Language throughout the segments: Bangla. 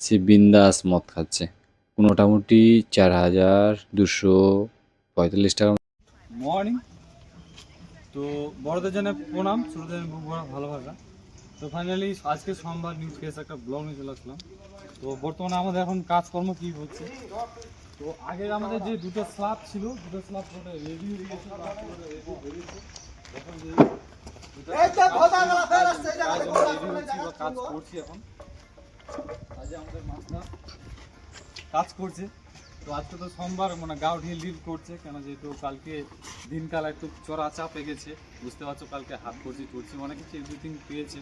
সে বিন্দাস মদ খাচ্ছে। মোটামুটি 4,245 টাকা। মর্নিং। তো বড়দের জন্য প্রণাম, ছোটদের বুক ভরা ভালোবাসা। তো ফাইনালি আজকে সোমবার নিউজ কেস একটা ব্লগ নিয়ে চলে আসলাম। তো বর্তমানে আমাদের এখন কাজকর্ম কী হচ্ছে, তো আগের আমাদের যে দুটো স্ল্যাব ছিল, দুটো স্ল্যাব রেডি হয়ে গেছে, কাজ করছি এখন। আজ আমাদের মাছটা কাজ করছে। তো আজকে তো সোমবার, মানে গাও ঢিল ঢিল করছে, কেন যেহেতু কালকে দিনকাল একটু চড়া চাপে গেছে, বুঝতে পারছো। কালকে হাত করছি টুরছি অনেক কিছু এভরিথিং পেয়েছে।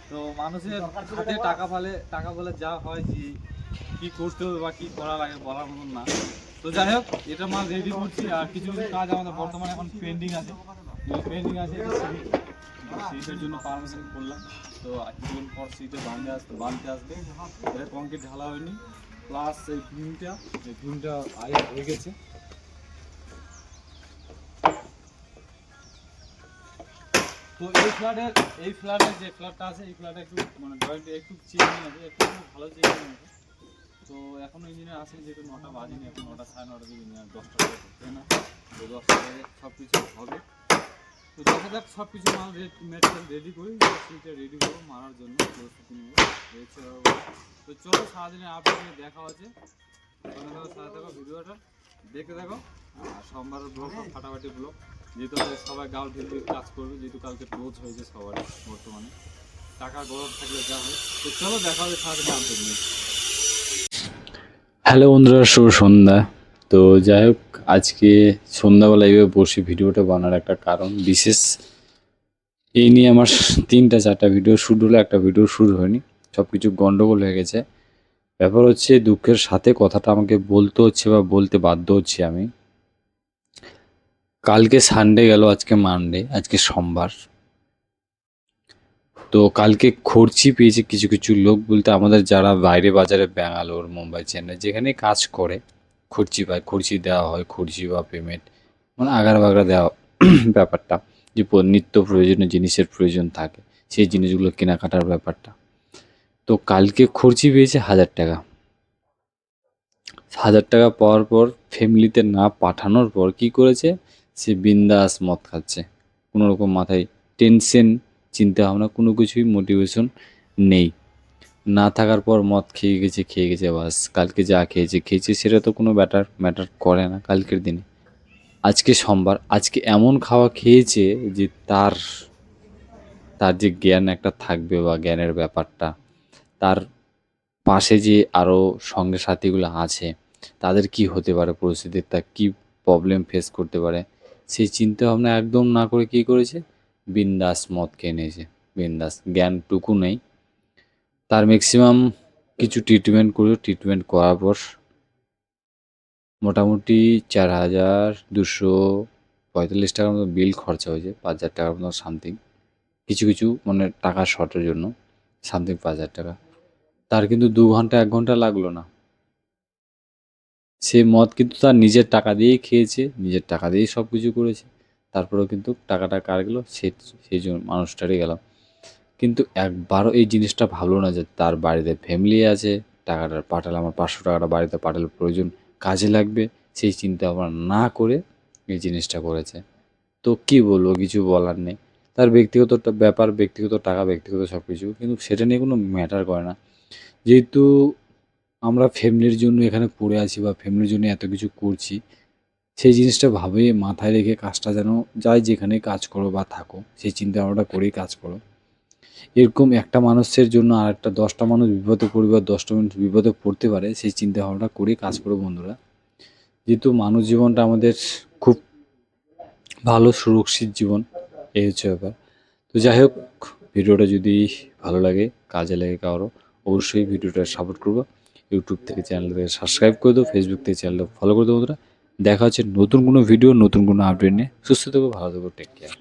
তো মানুষের হাতে টাকা বলে যা হয় যে কী করতে হবে বা কী করা লাগে বলার মতন না। তো যাই হোক, এটা মাল রেডি করছি। আর কিছু কিছু কাজ আমাদের বর্তমানে এখন পেন্ডিং আছে। সিটের জন্য পারমিশন করলাম। তো কিছুদিন পর সিটে বাঁধতে আসবে। এটা কংক্রিট ঢালা হয়নি, প্লাস এই ভীমটা আগে হয়ে গেছে। তো এই ফ্ল্যাটের যে ফ্ল্যাটটা আছে, এই ফ্ল্যাটে একটু মানে জয়েন্ট একটু চেঞ্জিং আছে, একটু ভালো চেঞ্জিং আছে। তো এখনও ইঞ্জিনিয়ার আসেনি, যেহেতু 9টা বাজেনি, এখন 9টা সাড়ে 9টার দিকে ইঞ্জিনিয়ার 10টা বাজে ঢুকবে না। তো 10টা বাজে সব কিছু হবে। তো দেখা যাক, সব কিছু মাল মেটেরিয়াল রেডি করি, সিটটা রেডি করবো মারার জন্য প্রস্তুতি নেব। তো চলো সারাদিনের আপডেট নিয়ে দেখা হচ্ছে। সাথে থাকো, ভিডিওটা দেখতে থাকো। আর সোমবারের ব্লগ ফাটাফাটি ব্লগ, যেহেতু সবাই গাও ঢিল কাজ করবে, যেহেতু কালকে রোজ হয়েছে সবার বর্তমানে। টাকা গরম থাকলে যা হয়। তো চলো দেখা হবে সারাদিনের আপডেট নিয়ে। হ্যালো বন্ধুরা, শুভ সন্ধ্যা। তো যাই হোক, আজকে সন্ধ্যাবেলা এইভাবে বসে ভিডিওটা বানার একটা কারণ বিশেষ, এই নিয়ে আমার 3-4টা ভিডিও শ্যুট হলো, একটা ভিডিও শুরু হয়নি, সব কিছু গন্ডগোল হয়ে গেছে। ব্যাপার হচ্ছে, দুঃখের সাথে কথাটা আমাকে বলতে হচ্ছে বা বলতে বাধ্য হচ্ছি আমি। কালকে সানডে গেল, আজকে মানডে, আজকে সোমবার। তো কালকে খরচি পেয়েছে কিছু কিছু লোক, বলতে আমাদের যারা বাইরে বাজারে ব্যাঙ্গালোর, মুম্বাই, চেন্নাই যেখানে কাজ করে খরচি পায়, খরচি দেওয়া হয়, খরচি বা পেমেন্ট মানে আগার বাগড়া দেওয়া ব্যাপারটা, যে নিত্য প্রয়োজনীয় জিনিসের প্রয়োজন থাকে, সেই জিনিসগুলো কেনাকাটার ব্যাপারটা। তো কালকে খরচি পেয়েছে 1,000 টাকা। 1,000 টাকা পাওয়ার পর ফ্যামিলিতে না পাঠানোর পর কি করেছে, সে বিন্দাস মদ খাচ্ছে। কোনো রকম মাথায় টেনশন, চিন্তা ভাবনা, কোনো কিছুই মোটিভেশন নেই। না থাকার পর মদ খেয়ে গেছে বাস। কালকে যা খেয়েছে সেটা তো কোনো ম্যাটার করে না কালকের দিনে। আজকে সোমবার, আজকে এমন খাওয়া খেয়েছে যে তার তার যে জ্ঞান একটা থাকবে বা জ্ঞানের ব্যাপারটা, তার পাশে যে আরও সঙ্গে সাথীগুলো আছে তাদের কি হতে পারে পরিস্থিতি, তা কী প্রবলেম ফেস করতে পারে, সেই চিন্তা ভাবনা একদম না করে কী করেছে, বিন্দাস মদ খেয়ে নিয়েছে। বিন্দাস, জ্ঞানটুকু নেই তার। ম্যাক্সিমাম কিছু ট্রিটমেন্ট করার পর মোটামুটি 4,245 টাকার মতো বিল খরচা হয়েছে, 5,000 টাকার মতো সামথিং। কিছু কিছু মানে টাকা শর্টের জন্য সামথিং 5,000 টাকা। তার কিন্তু 2 ঘন্টা 1 ঘন্টা লাগলো না। সে মদ কিন্তু তার নিজের টাকা দিয়েই খেয়েছে, নিজের টাকা দিয়েই সব কিছু করেছে। তারপরেও কিন্তু টাকাটা কার গেল, সেই জন্য মানুষটারই গেল। কিন্তু একবারও এই জিনিসটা ভাবলো না যে তার বাড়িতে ফ্যামিলি আছে, টাকাটা পাঠালে, আমার 500 টাকাটা বাড়িতে পাঠালে প্রয়োজন কাজে লাগবে, সেই চিন্তা ভাবনা না করে এই জিনিসটা করেছে। তো কি বলবো, কিছু বলার নেই। তার ব্যক্তিগত ব্যাপার, ব্যক্তিগত টাকা, ব্যক্তিগত সব কিছু, কিন্তু সেটা নিয়ে কোনো ম্যাটার করে না। যেহেতু আমরা ফ্যামিলির জন্য এখানে পড়ে আছি বা ফ্যামিলির জন্য এত কিছু করছি, সেই জিনিসটা মাথায় রেখে কাজটা যেন, যাই যেখানে কাজ করো বা থাকো, সেই চিন্তা ভাবনাটা করেই কাজ করো। এরকম একটা মানুষের জন্য আর একটা 10টা মানুষ বিপদে পড়বে বা 10টা মানুষ বিপদে পড়তে পারে, সেই চিন্তা ভাবনাটা করেই কাজ করো বন্ধুরা। যেহেতু মানুষ জীবনটা আমাদের খুব ভালো সুরক্ষিত জীবন, এই হচ্ছে ব্যাপার। তো যাই হোক, ভিডিওটা যদি ভালো লাগে, কাজে লাগে কারো, অবশ্যই ভিডিওটা সাপোর্ট করবো। ইউটিউব থেকে চ্যানেলটাকে সাবস্ক্রাইব করে দেবো, ফেসবুক থেকে চ্যানেলটা ফলো করে দেবো বন্ধুরা। দেখা হচ্ছে নতুন কোনো ভিডিও, নতুন কোনো আপডেট নিয়ে। সুস্থ থেকো, ভালো থেকো, টেক কেয়ার।